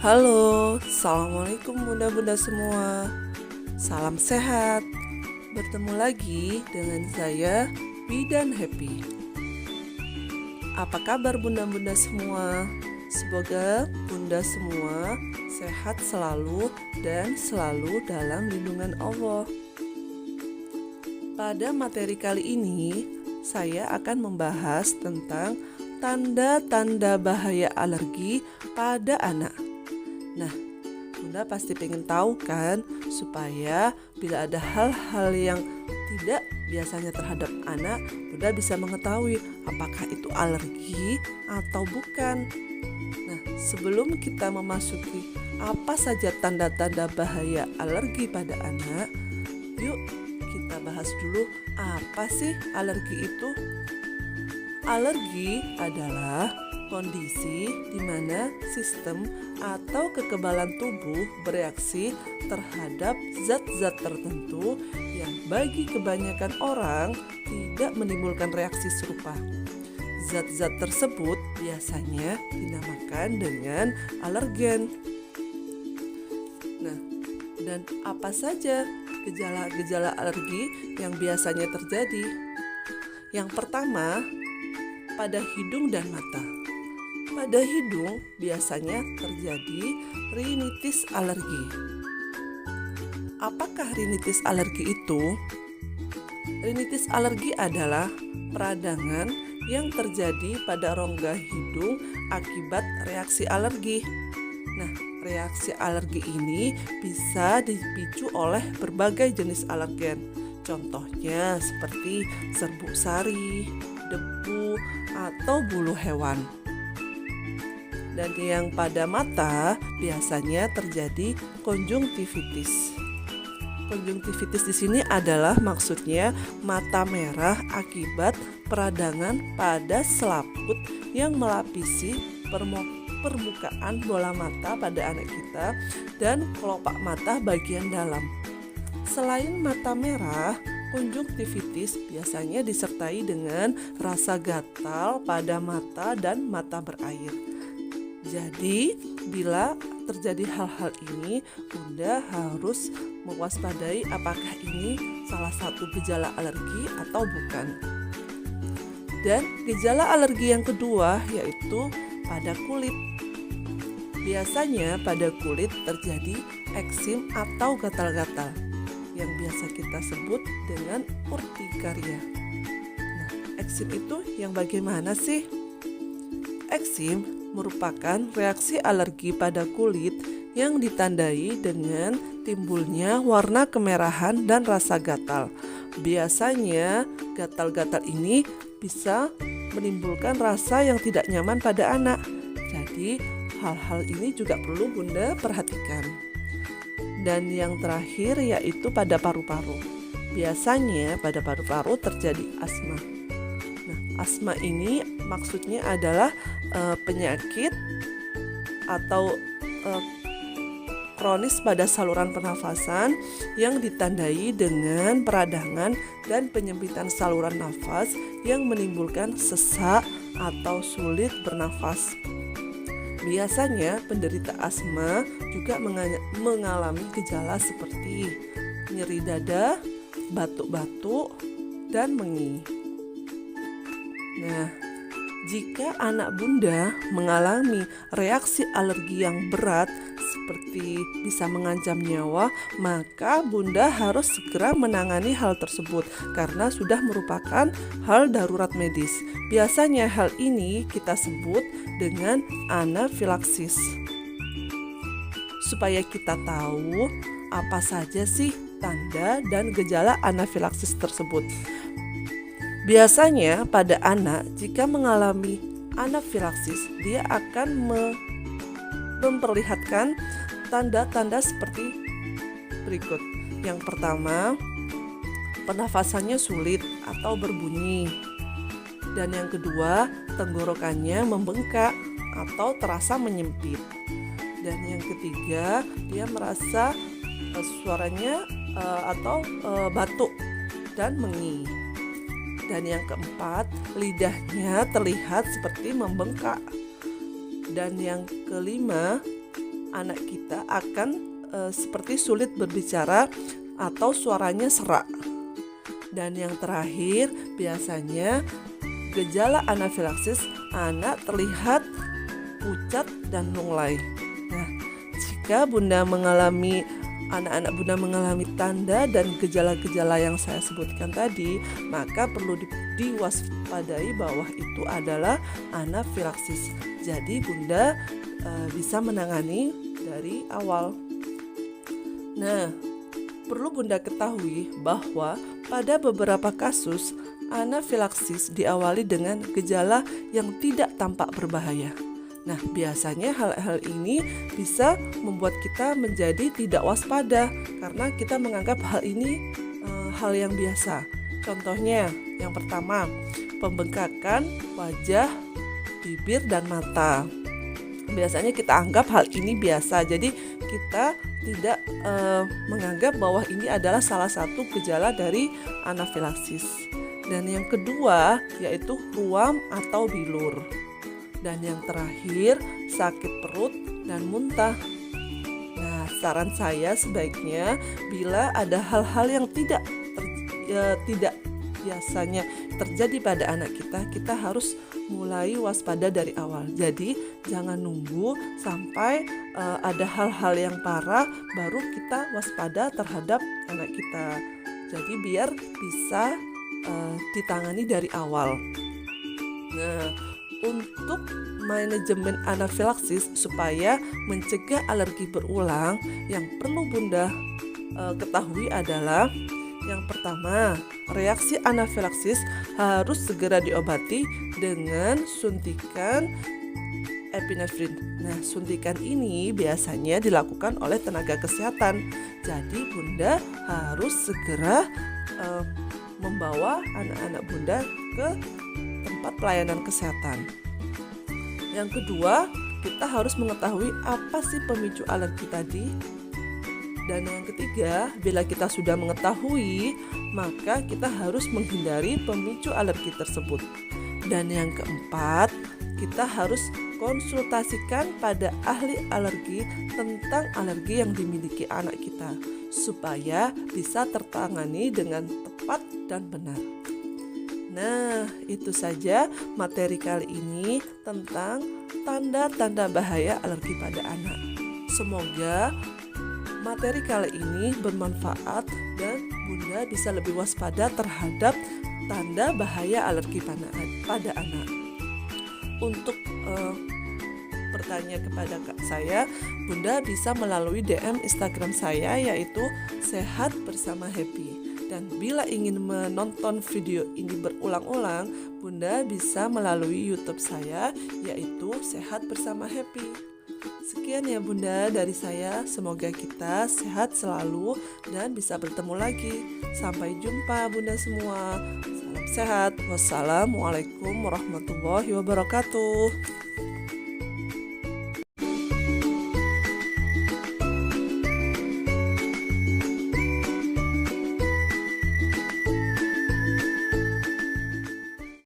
Halo, Assalamualaikum bunda-bunda semua. Salam sehat. Bertemu lagi dengan saya, Bidan Happy. Apa kabar bunda-bunda semua? Semoga bunda semua sehat selalu dan selalu dalam lindungan Allah. Pada materi kali ini, saya akan membahas tentang tanda-tanda bahaya alergi pada anak. Nah, bunda pasti pengen tahu kan, supaya bila ada hal-hal yang tidak biasanya terhadap anak, bunda bisa mengetahui apakah itu alergi atau bukan. Nah, sebelum kita memasuki apa saja tanda-tanda bahaya alergi pada anak, yuk kita bahas dulu apa sih alergi itu. Alergi adalah kondisi di mana sistem atau kekebalan tubuh bereaksi terhadap zat-zat tertentu yang bagi kebanyakan orang tidak menimbulkan reaksi serupa. Zat-zat tersebut biasanya dinamakan dengan alergen. Nah, dan apa saja gejala-gejala alergi yang biasanya terjadi? Yang pertama, pada hidung dan mata. Pada hidung biasanya terjadi rinitis alergi. Apakah rinitis alergi itu? Rinitis alergi adalah peradangan yang terjadi pada rongga hidung akibat reaksi alergi. Nah, reaksi alergi ini bisa dipicu oleh berbagai jenis alergen. Contohnya seperti serbuk sari, debu, atau bulu hewan. Dan yang pada mata biasanya terjadi konjungtivitis. Konjungtivitis di sini adalah maksudnya mata merah akibat peradangan pada selaput yang melapisi permukaan bola mata pada anak kita dan kelopak mata bagian dalam. Selain mata merah, konjungtivitis biasanya disertai dengan rasa gatal pada mata dan mata berair. Jadi, bila terjadi hal-hal ini, bunda harus mewaspadai apakah ini salah satu gejala alergi atau bukan. Dan gejala alergi yang kedua yaitu pada kulit. Biasanya pada kulit terjadi eksim atau gatal-gatal yang biasa kita sebut dengan urtikaria. Nah, eksim itu yang bagaimana sih? Eksim merupakan reaksi alergi pada kulit yang ditandai dengan timbulnya warna kemerahan dan rasa gatal. Biasanya gatal-gatal ini bisa menimbulkan rasa yang tidak nyaman pada anak. Jadi hal-hal ini juga perlu bunda perhatikan. Dan yang terakhir yaitu pada paru-paru. Biasanya pada paru-paru terjadi asma. Nah, asma ini maksudnya adalah penyakit atau kronis pada saluran pernafasan yang ditandai dengan peradangan dan penyempitan saluran nafas yang menimbulkan sesak atau sulit bernafas. Biasanya penderita asma juga mengalami gejala seperti nyeri dada, batuk-batuk, dan mengi. Nah, jika anak bunda mengalami reaksi alergi yang berat seperti bisa mengancam nyawa, maka bunda harus segera menangani hal tersebut karena sudah merupakan hal darurat medis. Biasanya hal ini kita sebut dengan anafilaksis. Supaya kita tahu apa saja sih tanda dan gejala anafilaksis tersebut. Biasanya pada anak jika mengalami anafilaksis, dia akan memperlihatkan tanda-tanda seperti berikut. Yang pertama, pernafasannya sulit atau berbunyi. Dan yang kedua, tenggorokannya membengkak atau terasa menyempit. Dan yang ketiga, dia merasa suaranya atau batuk dan mengi. Dan yang keempat, lidahnya terlihat seperti membengkak. Dan yang kelima, anak kita akan seperti sulit berbicara atau suaranya serak. Dan yang terakhir, biasanya gejala anafilaksis anak terlihat pucat dan lunglai. Nah, jika anak-anak Bunda mengalami tanda dan gejala-gejala yang saya sebutkan tadi, maka perlu diwaspadai bahwa itu adalah anafilaksis. Jadi Bunda bisa menangani dari awal. Nah, perlu Bunda ketahui bahwa pada beberapa kasus anafilaksis diawali dengan gejala yang tidak tampak berbahaya. Nah, biasanya hal-hal ini bisa membuat kita menjadi tidak waspada karena kita menganggap hal ini hal yang biasa. Contohnya, yang pertama, pembengkakan wajah, bibir, dan mata. Biasanya kita anggap hal ini biasa, jadi kita tidak menganggap bahwa ini adalah salah satu gejala dari anafilaksis. Dan yang kedua yaitu ruam atau bilur. Dan yang terakhir, sakit perut dan muntah. Nah, saran saya sebaiknya bila ada hal-hal yang tidak biasanya terjadi pada anak kita harus mulai waspada dari awal. Jadi jangan nunggu sampai ada hal-hal yang parah baru kita waspada terhadap anak kita. Jadi biar bisa ditangani dari awal. Nah, untuk manajemen anafilaksis supaya mencegah alergi berulang, yang perlu Bunda ketahui adalah yang pertama, reaksi anafilaksis harus segera diobati dengan suntikan epinefrin. Nah, suntikan ini biasanya dilakukan oleh tenaga kesehatan. Jadi Bunda harus segera membawa anak-anak Bunda ke tempat pelayanan kesehatan. Yang kedua, kita harus mengetahui apa sih pemicu alergi tadi. Dan yang ketiga, bila kita sudah mengetahui, maka kita harus menghindari pemicu alergi tersebut. Dan yang keempat, kita harus konsultasikan pada ahli alergi tentang alergi yang dimiliki anak kita, supaya bisa tertangani dengan tepat dan benar. Nah, itu saja materi kali ini tentang tanda-tanda bahaya alergi pada anak. Semoga materi kali ini bermanfaat dan Bunda bisa lebih waspada terhadap tanda bahaya alergi pada anak. Untuk bertanya kepada saya, Bunda bisa melalui DM Instagram saya yaitu Sehat Bersama Happy. Dan bila ingin menonton video ini berulang-ulang, Bunda bisa melalui YouTube saya yaitu Sehat Bersama Happy. Sekian ya Bunda dari saya, semoga kita sehat selalu dan bisa bertemu lagi. Sampai jumpa Bunda semua. Salam sehat. Wassalamualaikum warahmatullahi wabarakatuh.